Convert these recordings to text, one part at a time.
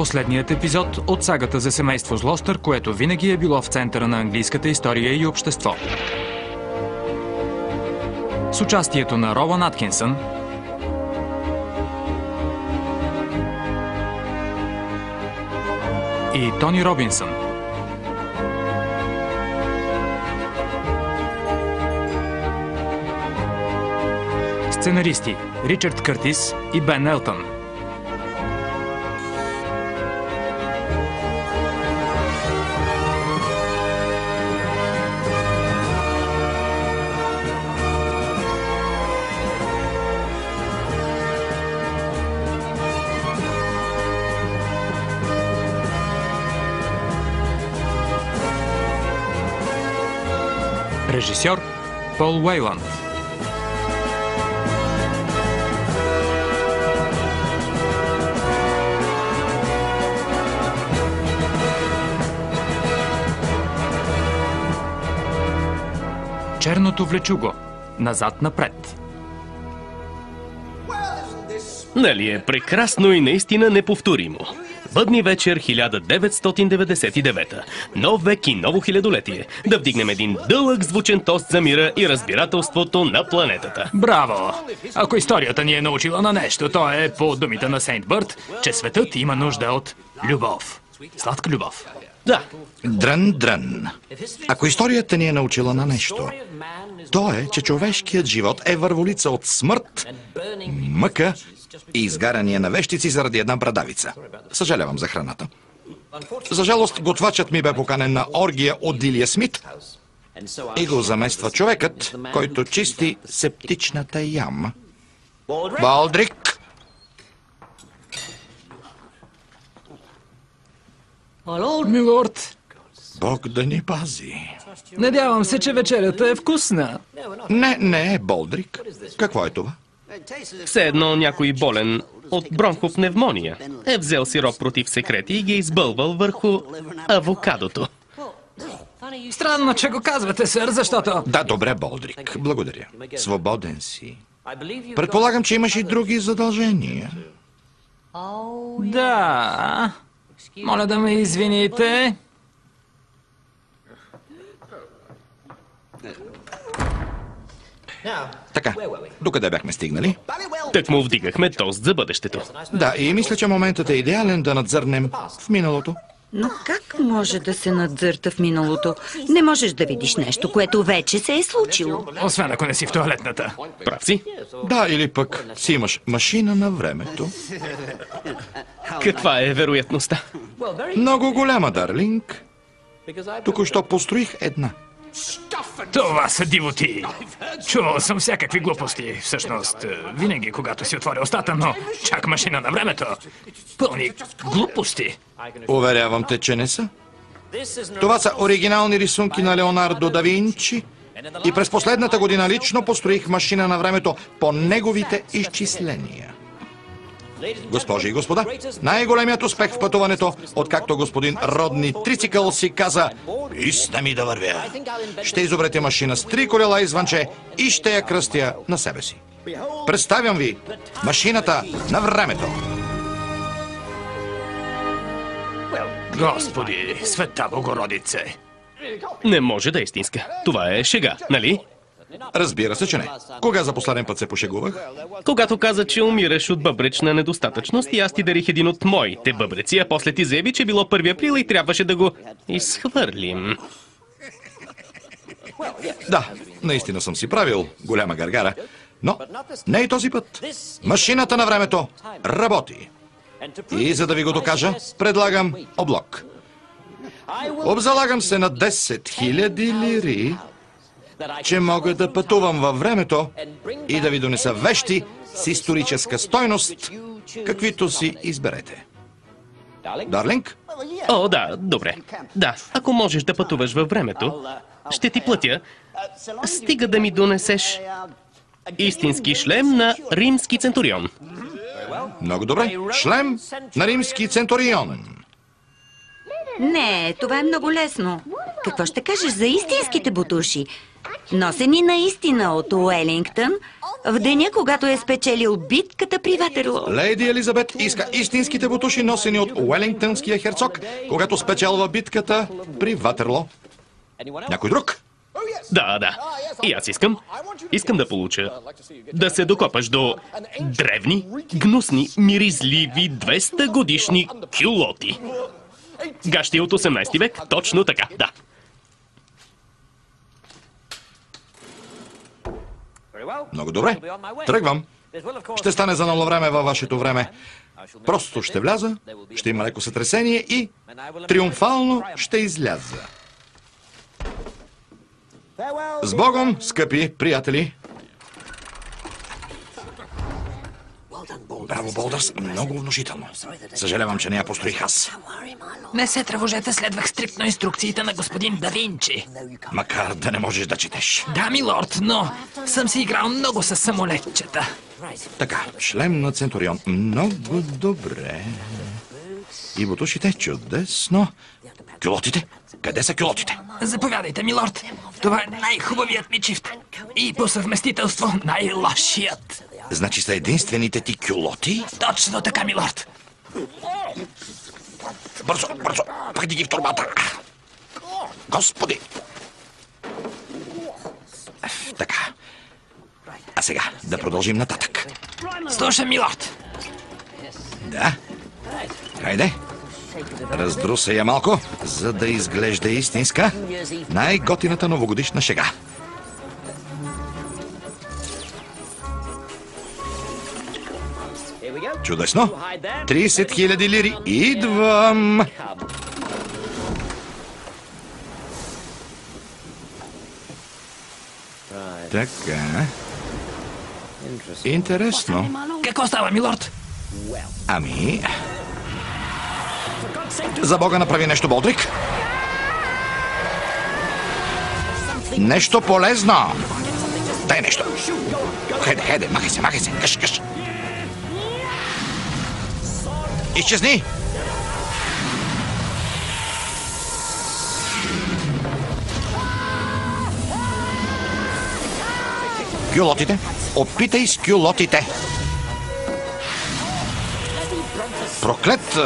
Последният епизод от сагата за семейство Злостър, което винаги е било в центъра на английската история и общество. С участието на Роуън Аткинсън, и Тони Робинсън. Сценаристи Ричард Къртис и Бен Елтън. Режисьор Пол Уейланд. Черното влечуго. Назад-напред. Нали е прекрасно и наистина неповторимо. Бъдни вечер 1999. Нов век и ново хилядолетие. Да вдигнем един дълъг звучен тост за мира и разбирателството на планетата. Браво! Ако историята ни е научила на нещо, то е по думите на Сейнт Бърт, че светът има нужда от любов. Сладка любов. Да. Дрън. Ако историята ни е научила на нещо, то е, че човешкият живот е върволица от смърт, мъка и изгаряния на вещици заради една брадавица. Съжалявам за храната. За жалост, готвачът ми бе поканен на оргия от Дилия Смит и го замества човекът, който чисти септичната яма. Балдрик! Милорд, Бог да ни пази. надявам се, че вечерята е вкусна. Не, Болдрик. Какво е това? Все едно някой болен от бронхопневмония е взел сироп против секрети и ги избълвал върху авокадото. Странно, че го казвате, сър, защото... Да, добре, Болдрик. Благодаря. Свободен си. Предполагам, че имаш и други задължения. Да... Моля да ме извините. Така, докъде бяхме стигнали? Так му вдигахме тост за бъдещето. Да, и мисля, че моментът е идеален да надзърнем в миналото. Но как може да се надзърта в миналото? Не можеш да видиш нещо, което вече се е случило. Освен ако не си в тоалетната. Прав си? Да, или пък си имаш машина на времето. Каква е вероятността? Много голяма, Дарлинг. Току-що построих една. Това са дивоти. Чувал съм всякакви глупости. Всъщност, винаги, когато си отворя устата, но чак машина на времето. Пълни глупости. Уверявам те, че не са. Това са оригинални рисунки на Леонардо да Винчи и през последната година лично построих машина на времето по неговите изчисления. Госпожи и господа, най-големият успех в пътуването, откакто господин Родни Трицикъл си каза: "Писна ми да вървя." Ще изобретя машина с 3 колела и звънче и ще я кръстя на себе си. Представям ви машината на времето. Господи, света Богородице. Не може да е истинска. Това е шега, нали? Разбира се, че не. Кога за последен път се пошегувах? Когато каза, че умираш от бъбречна недостатъчност и аз ти дарих един от моите бъбреци, а после ти заяви, че било 1 април и трябваше да го изхвърлим. Да, наистина съм си правил голяма гаргара, но не и този път. Машината на времето работи. И за да ви го докажа, предлагам облог. Обзалагам се на 10 000 лири, че мога да пътувам във времето и да ви донеса вещи с историческа стойност, каквито си изберете. Дарлинг? О, да, добре. Да, ако можеш да пътуваш във времето, ще ти платя. Стига да ми донесеш истински шлем на римски центурион. Много добре. Шлем на римски центурион. Не, това е много лесно. Какво ще кажеш за истинските бутуши? Носени наистина от Уелингтън в деня, когато е спечелил битката при Ватерлоо. Леди Елизабет иска истинските бутуши, носени от Уелингтънския херцог, когато спечелва битката при Ватерлоо. Някой друг? Да. И аз искам. Искам да получа. Да се докопаш до древни, гнусни, миризливи 200 годишни кюлоти. Гащи от 18 век, точно така, да. Много добре. Тръгвам. Ще стане за много време във вашето време. Просто ще вляза, ще има леко сътресение и триумфално ще изляза. С Богом, скъпи приятели! Браво, Болдърс, много внушително. Съжалявам, че не я построих аз. Не се тревожете, следвах стриктно инструкциите на господин Да Винчи. Макар да не можеш да четеш. Да, милорд, но съм си играл много с самолетчета. Така, шлем на Центурион. Много добре. И бутушите, чудесно. Кюлотите? Къде са кюлотите? Заповядайте, милорд. Това е най-хубавият ми чифт. И по съвместителство най-лошият. Значи са единствените ти кюлоти? Точно така, милорд. Бързо, пъхни ги в торбата. Господи! Така. А сега да продължим нататък. Слушам, милорд. Да. Хайде. Раздрусай я малко, за да изглежда истинска най-готината новогодишна шега. Чудесно. 30 000 лири. Идвам. Така. Интересно. Какво става, милорд? Ами... За Бога, направи нещо, Болдрик. Нещо полезно. Дай нещо. Хайде, махай се. Къш. Изчезни. Кюлотите. Опитай с кюлотите. Проклет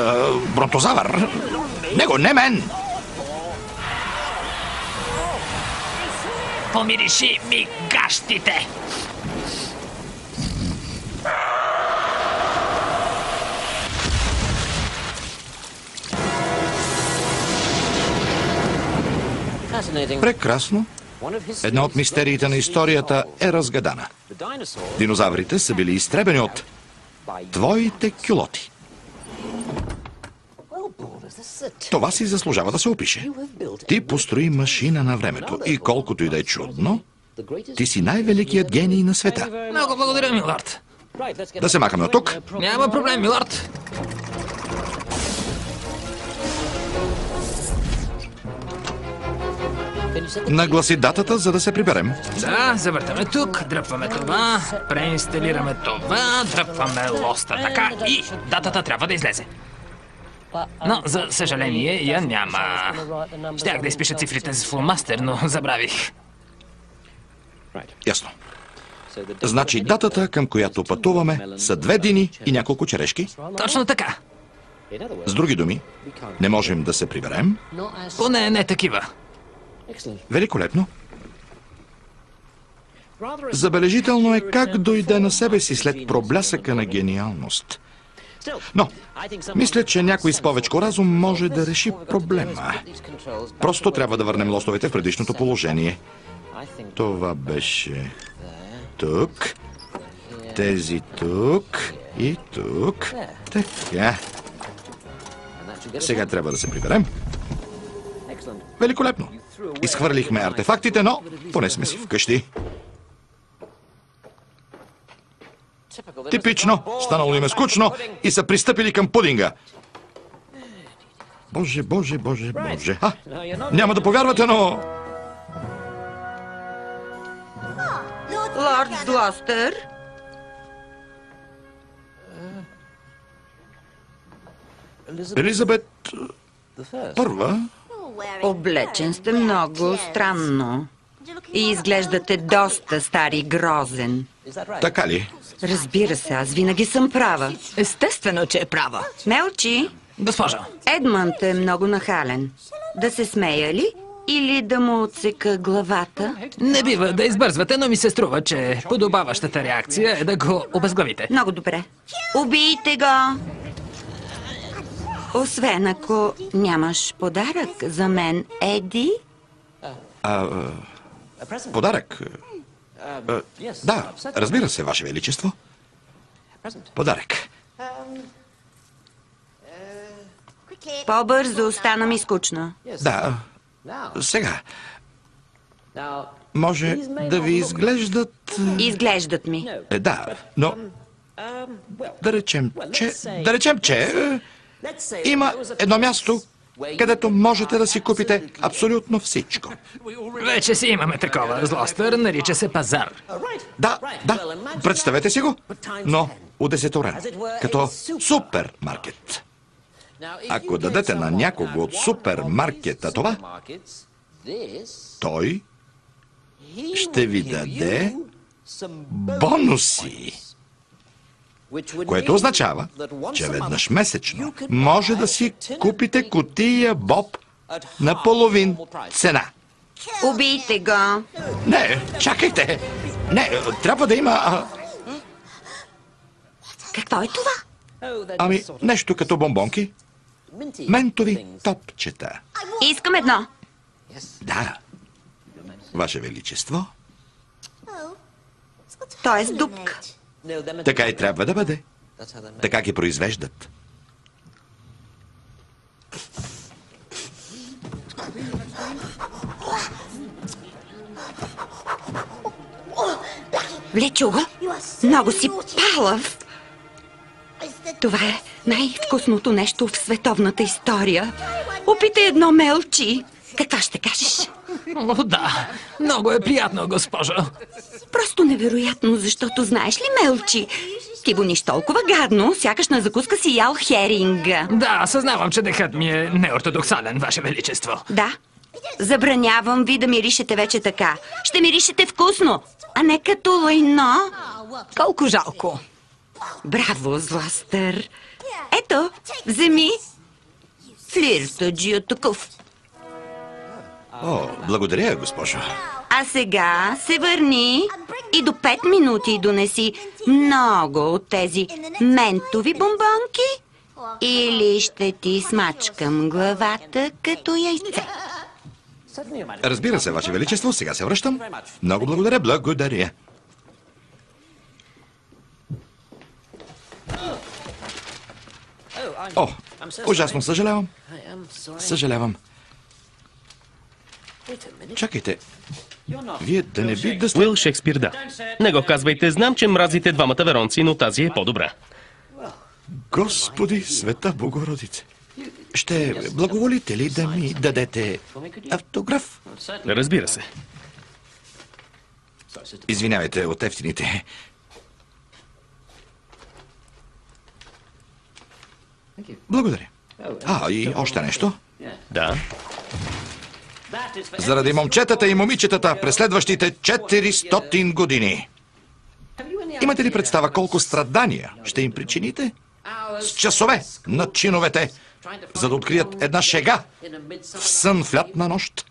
бронтозавър. Него, не мен. Помириши ми гащите. Прекрасно. Една от мистериите на историята е разгадана. Динозаврите са били изтребени от твоите кюлоти. Това си заслужава да се опише. Ти построи машина на времето и колкото и да е чудно, ти си най-великият гений на света. Много благодаря, милорд. Да се махаме от тук. Няма проблем, милорд. Нагласи датата, за да се приберем. Да, завъртаме тук, дръпваме това, преинсталираме това, дръпваме лоста така и датата трябва да излезе. Но, за съжаление, я няма. Щях да изпиша цифрите с фломастер, но забравих. Ясно. Значи датата, към която пътуваме, са 2 дини и няколко черешки. Точно така. С други думи, не можем да се приберем. Поне не такива. Великолепно. Забележително е как дойде на себе си след проблясъка на гениалност. Но, мисля, че някой с повечко разум може да реши проблема. Просто трябва да върнем лостовете в предишното положение. Това беше тук, тези тук и тук. Така. Сега трябва да се приберем. Великолепно. Изхвърлихме артефактите, но поне сме си вкъщи. Типично. Станало им е скучно и са пристъпили към пудинга. Боже. Няма да повярвате, но... Лорд Глостър? Елизабет... Първа? Облечен сте много странно. И изглеждате доста стар и грозен. Така ли? Разбира се, аз винаги съм права. Естествено, че е права. Мелчи, Госпожо, Едмънд е много нахален. Да се смея ли? Или да му отсека главата? не бива да избързвате, но ми се струва, че подобаващата реакция е да го обезглавите. Много добре. Убийте го! Освен ако нямаш подарък за мен, Еди. Подарък? Да, разбира се, Ваше Величество. Подарък. По-бързо, стана ми скучно. Да, сега. Може да ви изглеждат... Изглеждат ми. Да, но... Да речем, че има едно място, където можете да си купите абсолютно всичко. Вече си имаме такова. Злостър, нарича се пазар. Да, представете си го, но удесетурено, като супермаркет. Ако дадете на някого от супермаркета това, той ще ви даде бонуси, което означава, че веднъж месечно може да си купите кутия боб на половин цена. Убийте го. Не, чакайте! Не, трябва да има... Какво е това? Ами, нещо като бомбонки. Ментови топчета. Искам едно. Да. Ваше Величество, То е с дупка. така и трябва да бъде. Така ги произвеждат. Влечу го. Много си палав. Това е най-вкусното нещо в световната история. Опитай едно, Мелчи. Какво ще кажеш? О, да. Много е приятно, госпожо. Просто невероятно, защото знаеш ли, Мелчи? Ти вониш толкова гадно, сякаш на закуска си ял херинга. Да, съзнавам, че дъхът ми е неортодоксален, Ваше Величество. Да. Забранявам ви да миришете вече така. Ще миришете вкусно, а не като лайно. Колко жалко. Браво, Зластър. Ето, вземи. Флиртаджия такъв. О, благодаря, госпожо. А сега се върни и до 5 минути донеси много от тези ментови бомбонки или ще ти смачкам главата като яйце. Разбира се, Ваше Величество, сега се връщам. Много благодаря, благодаря. О, ужасно съжалявам. Съжалявам. Чакайте. Вие да не би да сте... Уил Шекспир, да. Не го казвайте, знам, че мразите двамата веронци, но тази е по-добра. Господи, света Богородице. Ще благоволите ли да ми дадете автограф? Разбира се. Извинявайте, от ефтините. Благодаря. И още нещо. Да. Заради момчетата и момичетата през следващите 400 години. Имате ли представа колко страдания ще им причините? С часове над чиновете, за да открият една шега в сън в лятна нощ.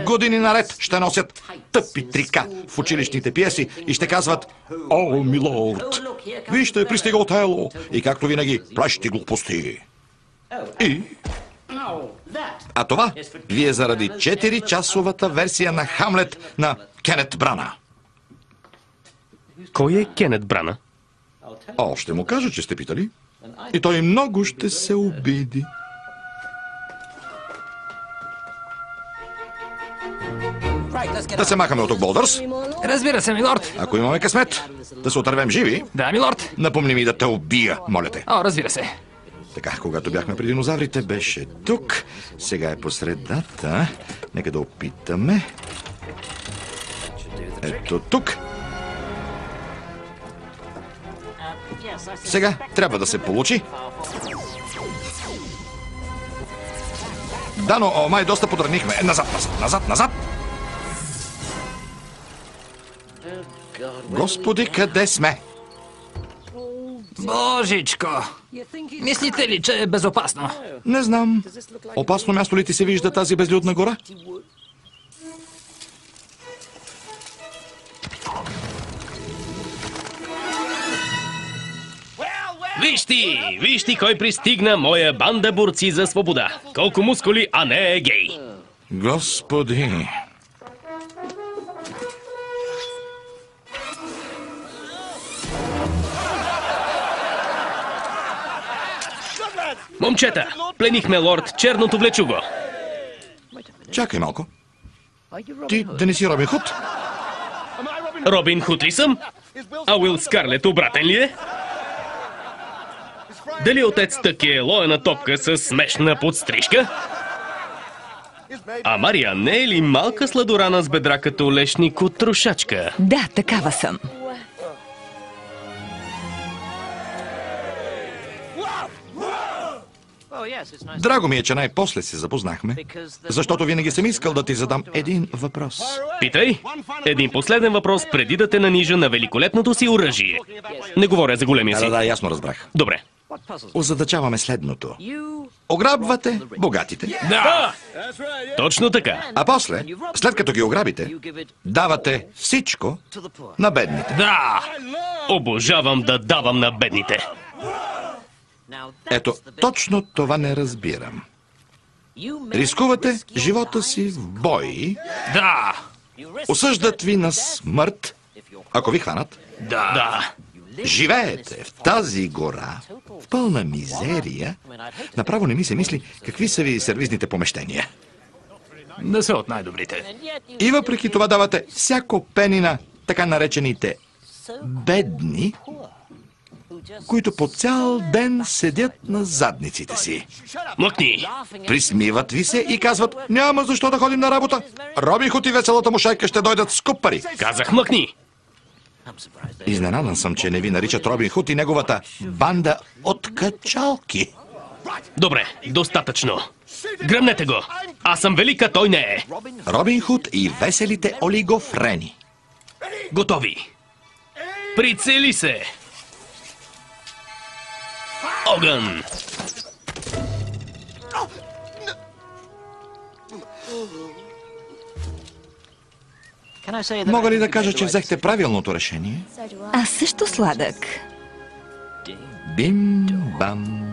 Години наред ще носят тъпи трика в училищните пиеси и ще казват: "О, милорд, вижте, пристига Отело", и както винаги плещи глупости. А това ви е заради 4-часовата версия на Хамлет на Кенет Брана. Кой е Кенет Брана? Ще му кажа, че сте питали. И той много ще се обиди. Да се махаме от тук, Болдърс. Разбира се, милорд. Ако имаме късмет, да се отървем живи. Да, милорд. Напомни ми да те убия, моля те. Разбира се. Така, когато бяхме при динозаврите, беше тук. Сега е по средата. Нека да опитаме. Ето тук. Сега трябва да се получи. Да, но май доста подранихме. Назад. Господи, къде сме? Божичко! Мислите ли, че е безопасно? Не знам. Опасно място ли ти се вижда тази безлюдна гора? Вижте кой пристигна, моя банда борци за свобода. Колко мускули, а не е гей. Господи. Момчета, пленихме лорд Черното влечуго. Чакай малко. Ти да не си Робин Худ? Робин Худ ли съм? А Уил Скарлет обратен ли е? Дали отец Тък е лоена топка с смешна подстрижка? А Мария не е ли малка сладорана с бедра като лешник от трошачка? Да, такава съм. Драго ми е, че най-после се запознахме, защото винаги съм искал да ти задам един въпрос. Питай. Един последен въпрос преди да те нанижа на великолепното си оръжие. Не говоря за големия си. Да, ясно разбрах. Добре. Озадачаваме следното. Ограбвате богатите, Да! Точно така. а после, след като ги ограбите, давате всичко на бедните. Да! Обожавам да давам на бедните. Ето, точно това не разбирам. Рискувате живота си в бой, Да! осъждат ви на смърт, ако ви хванат. Да! Живеете в тази гора, в пълна мизерия. Направо не ми се мисли какви са ви сервизните помещения. Не са от най-добрите. И въпреки това давате всяко пени на така наречените бедни, които по цял ден седят на задниците си. Млъкни! Присмиват ви се и казват: няма защо да ходим на работа. Робин Худ и веселата му шайка ще дойдат с куп пари. Казах млъкни! Изненадан съм, че не ви наричат Робин Худ и неговата банда от качалки. Добре, достатъчно. Гръмнете го! Аз съм велика, той не е. Робин Худ и веселите олигофрени. Готови. Прицели се! Огън! Мога ли да кажа, че взехте правилното решение? Аз също сладък. Бим-бам.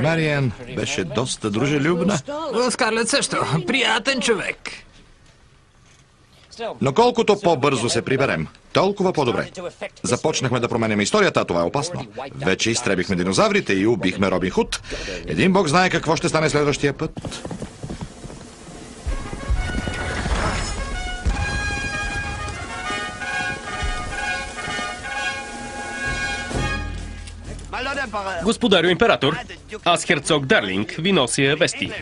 Мариан беше доста дружелюбна. Уил Скарлет също. Приятен човек. Но колкото по-бързо се приберем, толкова по-добре. Започнахме да променяме историята, а това е опасно. Вече изтребихме динозаврите и убихме Робин Худ. Един бог знае какво ще стане следващия път. Господарю император, аз херцог Дарлинг ви нося вести.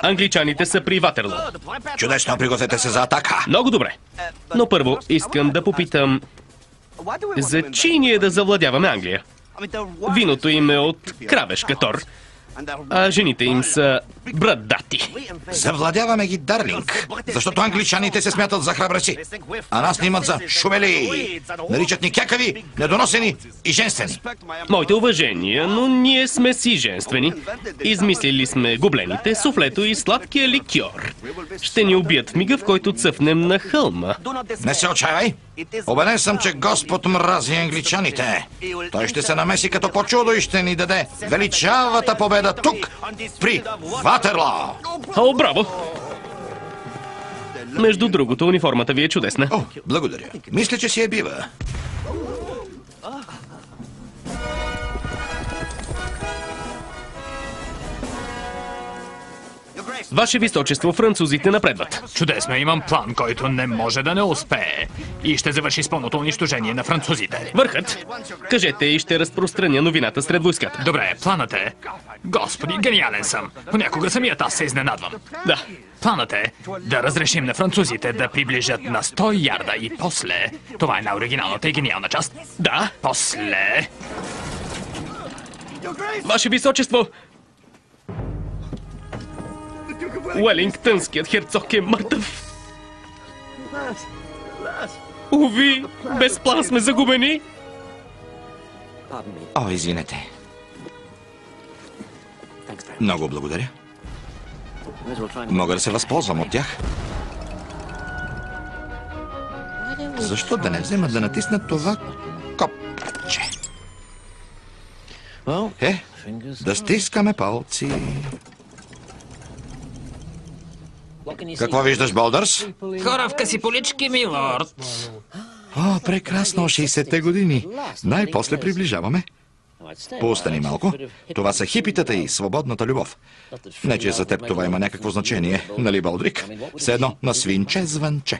Англичаните са при Ватерло. Чудесно, пригответе се за атака. Много добре. Но първо искам да попитам, за чи ние да завладяваме Англия? Виното им е от кравешка тор, а жените им са брадати. Завладяваме ги, Дарлинг, защото англичаните се смятат за храбреци, а нас снимат за шумели. Наричат ни кякави, недоносени и женствени. Моите уважения, но ние сме си женствени. Измислили сме гоблените, суфлето и сладкия ликьор. Ще ни убият в мига, в който цъфнем на хълма. Не се отчаивай. Убеден съм, че Господ мрази англичаните. Той ще се намеси като по чудо и ще ни даде величавата победа тук, при Ватерло. О, браво! Между другото, униформата ви е чудесна. О, благодаря. Мисля, че си я бива. Ваше височество, французите напредват. Чудесно, имам план, който не може да не успее. И ще завърши с пълното унищожение на французите. Върхът, кажете и ще разпространя новината сред войската. Добре, планът е... Господи, гениален съм. Понякога самият аз се изненадвам. Да. Планът е да разрешим на французите да приближат на 100 ярда и после... Това е най-оригиналната и гениална част. Да. После... Ваше височество, Уелингтънският херцог е мъртъв. Уви, без план сме загубени. О, извинете. Много благодаря. Мога да се възползвам от тях. Защо да не взема да натисна това копче? Да стискаме палци. Какво виждаш, Болдърс? Хора в къси полички, милорд. О, прекрасно, 60-те години. Най-после приближаваме. Поостани малко. Това са хипитата и свободната любов. Не, че за теб това има някакво значение, нали, Болдрик? Все едно на свинче звънче.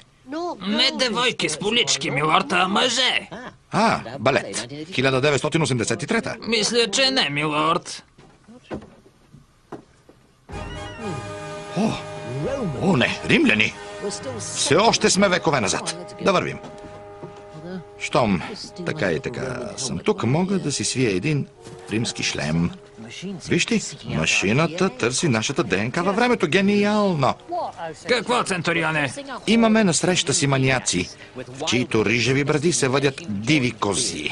Не девойки с полички, милорд, а мъже. Балет. 1983-та. Мисля, че не, милорд. О, не, римляни. Все още сме векове назад. Да вървим. Щом така и така съм тук, мога да си свия един римски шлем. Вижте, машината търси нашата ДНК във времето. Гениално! Какво, Центурионе? Имаме насреща си маняци, в чието рижеви бради се въдят диви кози.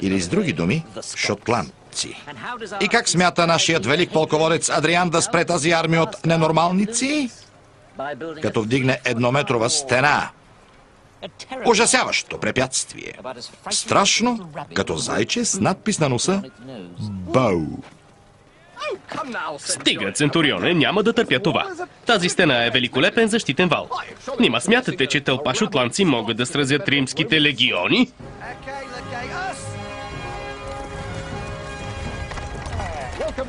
Или с други думи, шотландци. И как смята нашият велик полководец Адриан да спре тази армия от ненормалници? Като вдигне еднометрова стена. Ужасяващо препятствие. Страшно, като зайче с надпис на носа «Бау». Стига, Центурионе, няма да търпя това. Тази стена е великолепен защитен вал. Нима смятате, че тълпа шотландци могат да сразят римските легиони?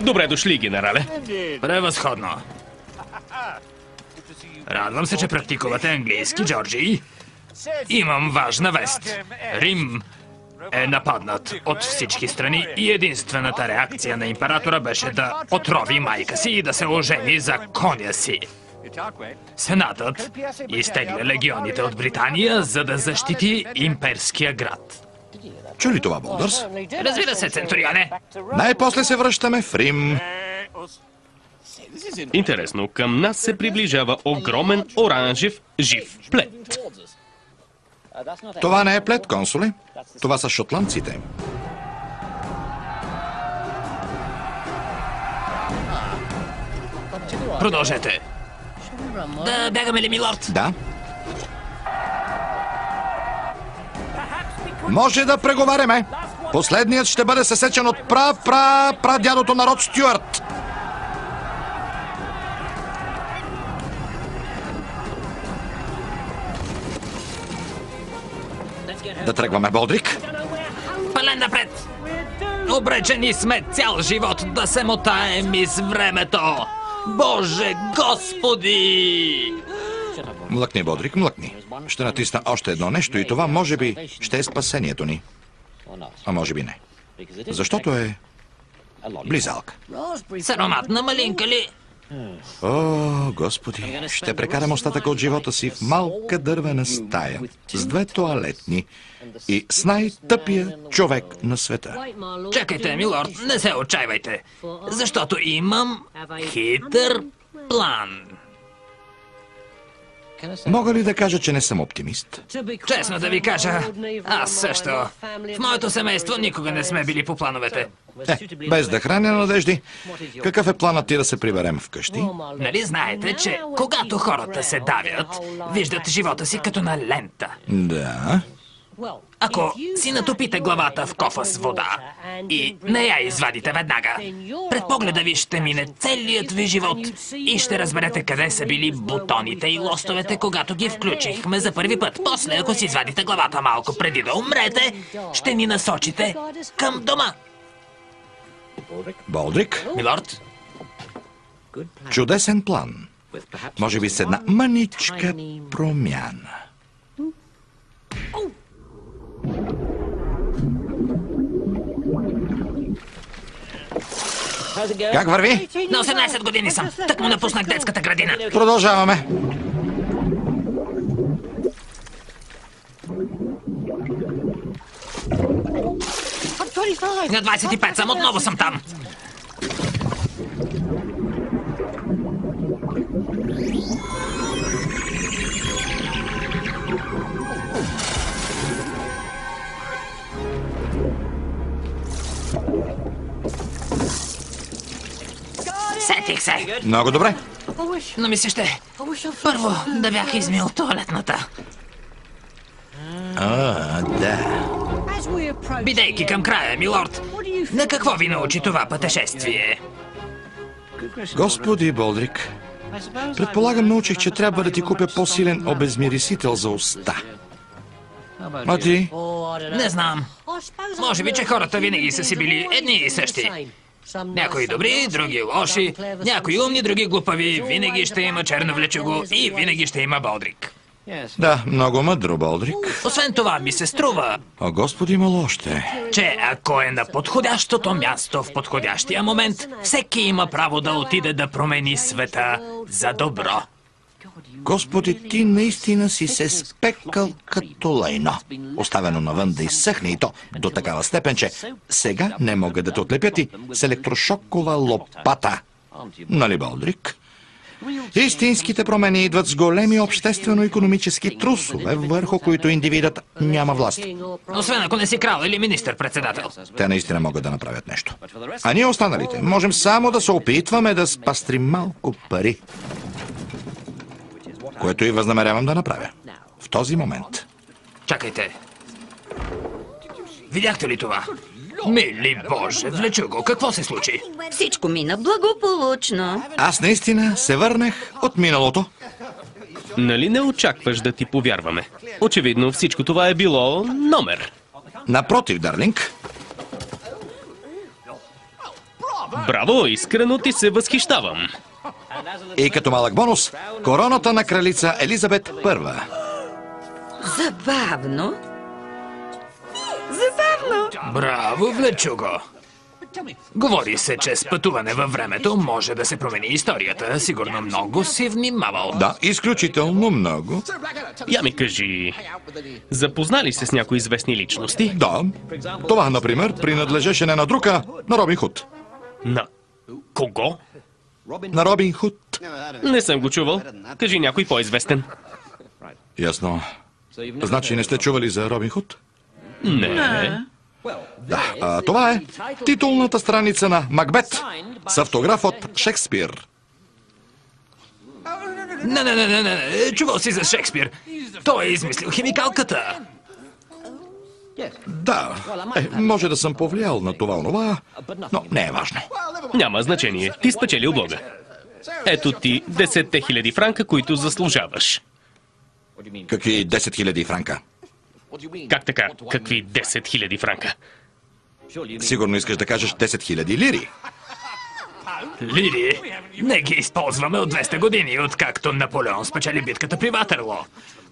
Добре дошли, генерале. Превъзходно. Радвам се, че практикувате английски, Джорджи. Имам важна вест. Рим е нападнат от всички страни и единствената реакция на императора беше да отрови майка си и да се ожени за коня си. Сенатът изтегля легионите от Британия, за да защити имперския град. Чу ли това, Болдърс? Разбира се, Центурионе. Най-после се връщаме в Рим. Интересно, към нас се приближава огромен оранжев жив плет. Това не е плет, консуле. Това са шотландците. Продължете. Да бягаме ли, милорд? Да. Може да преговаряме. Последният ще бъде съсечен от прадядото на род Стюарт. Да тръгваме, Болдрик. Пален напред! Обречени сме цял живот да се мотаем из времето! Боже Господи! Млъкни, Болдрик, млъкни. Ще натисна още едно нещо и това може би ще е спасението ни. А може би не. Защото е близалка. С ароматна малинка ли? О, Господи, ще прекарам остатъка от живота си в малка дървена стая с 2 тоалетни и с най-тъпия човек на света. Чакайте, милорд, не се отчаивайте, защото имам хитър план. Мога ли да кажа, че не съм оптимист? Честно да ви кажа, аз също. В моето семейство никога не сме били по плановете. Без да храня надежди, какъв е планът ти да се приберем вкъщи? Нали знаете, че когато хората се давят, виждат живота си като на лента? Да. Ако си натопите главата в кофа с вода и не я извадите веднага, пред погледа ви ще мине целият ви живот и ще разберете къде са били бутоните и лостовете, когато ги включихме за първи път. После, ако си извадите главата малко преди да умрете, ще ни насочите към дома. Болдрик, Милорд? чудесен план. Може би с една мъничка промяна. Как върви? На 18 години съм. Так му напуснах детската градина. Продължаваме. На 25 съм, отново съм там. Сетих се. Много добре. Но ми се ще първо да бях измил тоалетната. Да. Бидейки към края, милорд, на какво ви научи това пътешествие? Господи Болдрик, предполагам научих, че трябва да ти купя по-силен обезмирисител за уста. А ти? Не знам. Може би, че хората винаги са си били едни и същи. Някои добри, други лоши, някои умни, други глупави. Винаги ще има черно влечуго и винаги ще има Болдрик. Да, много мъдро, Болдрик. Освен това ми се струва, О, Господи, имало още. че ако е на подходящото място в подходящия момент, всеки има право да отиде да промени света за добро. Господи, ти наистина си се спекал като лайно. Оставено навън да изсъхне и то до такава степен, че сега не могат да те отлепят и с електрошокова лопата. Нали, Болдрик? Истинските промени идват с големи обществено-икономически трусове, върху които индивидът няма власт. Освен ако не си крал или министър-председател. Те наистина могат да направят нещо. А ние останалите можем само да се опитваме да спастрим малко пари. Което и възнамерявам да направя. В този момент. Чакайте. Видяхте ли това? Мили Боже, влечуго, какво се случи? Всичко мина благополучно. Аз наистина се върнах от миналото. Нали не очакваш да ти повярваме? Очевидно всичко това е било номер. Напротив, Дарлинг. Браво, искрено ти се възхищавам. И като малък бонус, короната на кралица Елизабет I. Забавно. Браво, влечуго! Говори се, че с пътуване във времето може да се промени историята. Сигурно много си внимавал. Да, изключително много. Я ми кажи, запознали се с някои известни личности? Да, това, например, принадлежеше не на друга, на Робин Худ. На кого? На Робин Худ. Не съм го чувал. Кажи някой по-известен. Ясно. Значи не сте чували за Робин Худ? Не. Да, това е титулната страница на Макбет с автограф от Шекспир. Не. Чувал си за Шекспир. Той е измислил химикалката. Да, може да съм повлиял на това, но не е важно. Няма значение. Ти спечели облога. Ето ти 10 000 франка, които заслужаваш. Какви 10 000 франка? Как така? Какви 10 000 франка? Сигурно искаш да кажеш 10 000 лири. Лири, не ги използваме от 200 години, откакто Наполеон спечели битката при Ватерло.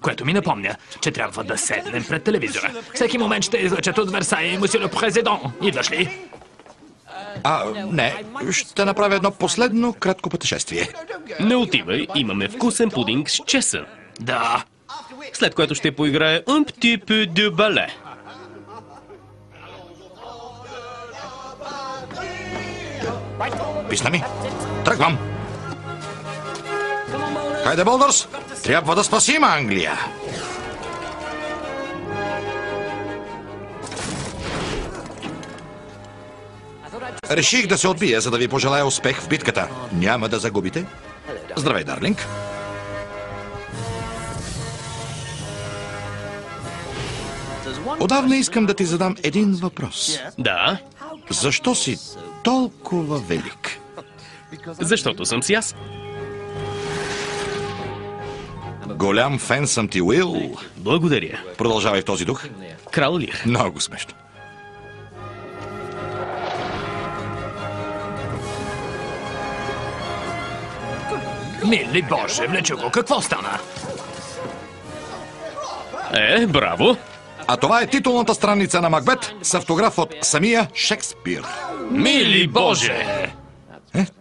Което ми напомня, че трябва да седнем пред телевизора. Всеки момент ще излъчат от Версай Мусье ле Президент. Идваш ли? Не, ще направя едно последно кратко пътешествие. Не отивай, имаме вкусен пудинг с чесън. Да. След което ще поиграе un petit peu de ballet. Писна ми. Тръгвам. Хайде, Болдърс! Трябва да спасим Англия! Реших да се отбия, за да ви пожелая успех в битката. Няма да загубите. Здравей, Дарлинг. Отдавна искам да ти задам един въпрос. Да, Защо си толкова велик? защото съм си аз. Голям фен съм ти, Уил. Благодаря. Продължавай в този дух. Крал Лир. Много смешно. Мили Боже, влечуго, какво стана? Браво. А това е титулната страница на Макбет с автограф от самия Шекспир. Мили Боже!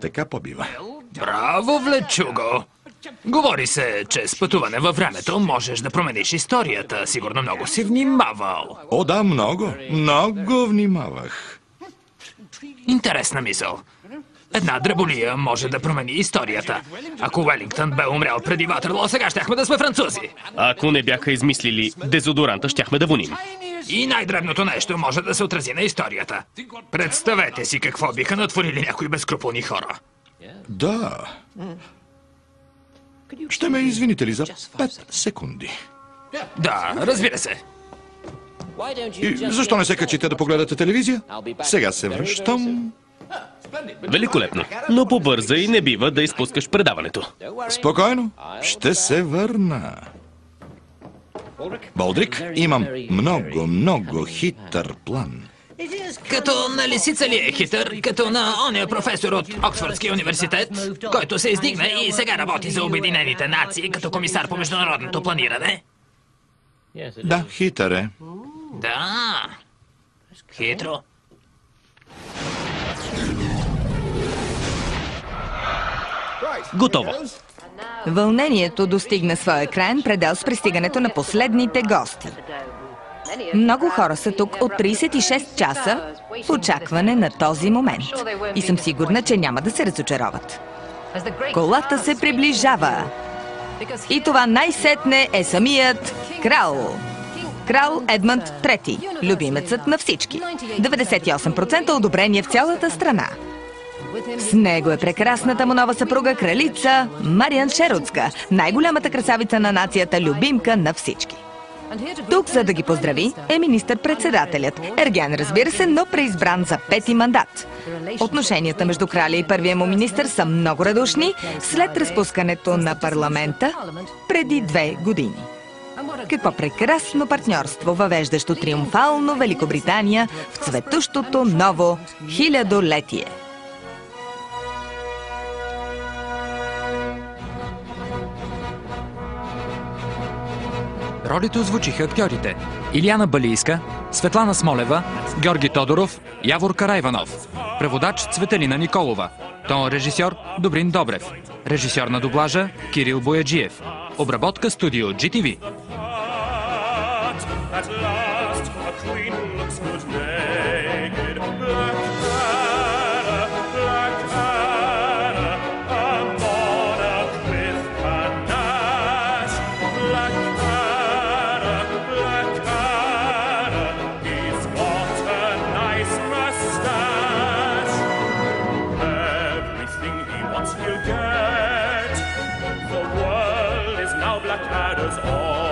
Така побива. Браво, влечуго! Говори се, че с пътуване във времето можеш да промениш историята. Сигурно много си внимавал. О, да, много. Много внимавах. Интересна мисъл. Една дреболия може да промени историята. Ако Уелингтън бе умрял преди Ватерло, сега щяхме да сме французи. Ако не бяха измислили дезодоранта, щяхме да воним. И най-дребното нещо може да се отрази на историята. Представете си какво биха натворили някои безкруполни хора. Да. Ще ме извините ли за 5 секунди? Да, разбира се. И защо не се качите да погледате телевизия? Сега се връщам. Великолепно. Но побързай, не бива да изпускаш предаването. Спокойно, ще се върна. Болдрик, имам много хитър план. Като на лисица ли е хитър, като на ония професор от Оксфордския университет, който се издигна и сега работи за Обединените нации като комисар по международното планиране? Да, хитър е. Да. Хитро. Готово. Вълнението достигна своя краен предел с пристигането на последните гости. Много хора са тук от 36 часа в очакване на този момент. И съм сигурна, че няма да се разочароват. Колата се приближава. И това най-сетне е самият крал. Крал Едмънд III, любимецът на всички. 98% одобрение в цялата страна. С него е прекрасната му нова съпруга кралица Мариан Шерудска, най-голямата красавица на нацията, любимка на всички. Тук, за да ги поздрави, е министър-председателят. Ерген, разбира се, но преизбран за 5-ти мандат. Отношенията между краля и първия му министър са много радушни след разпускането на парламента преди 2 години. Какво прекрасно партньорство, въвеждащо триумфално Великобритания в цветущото ново хилядолетие. Ролите озвучиха актьорите: Илияна Балийска, Светлана Смолева, Георги Тодоров, Явор Карайванов. Преводач Цветелина Николова. Тон режисьор Добрин Добрев. Режисьор на дублажа Кирил Бояджиев. Обработка студио GTV. The world is now Blackadder's all.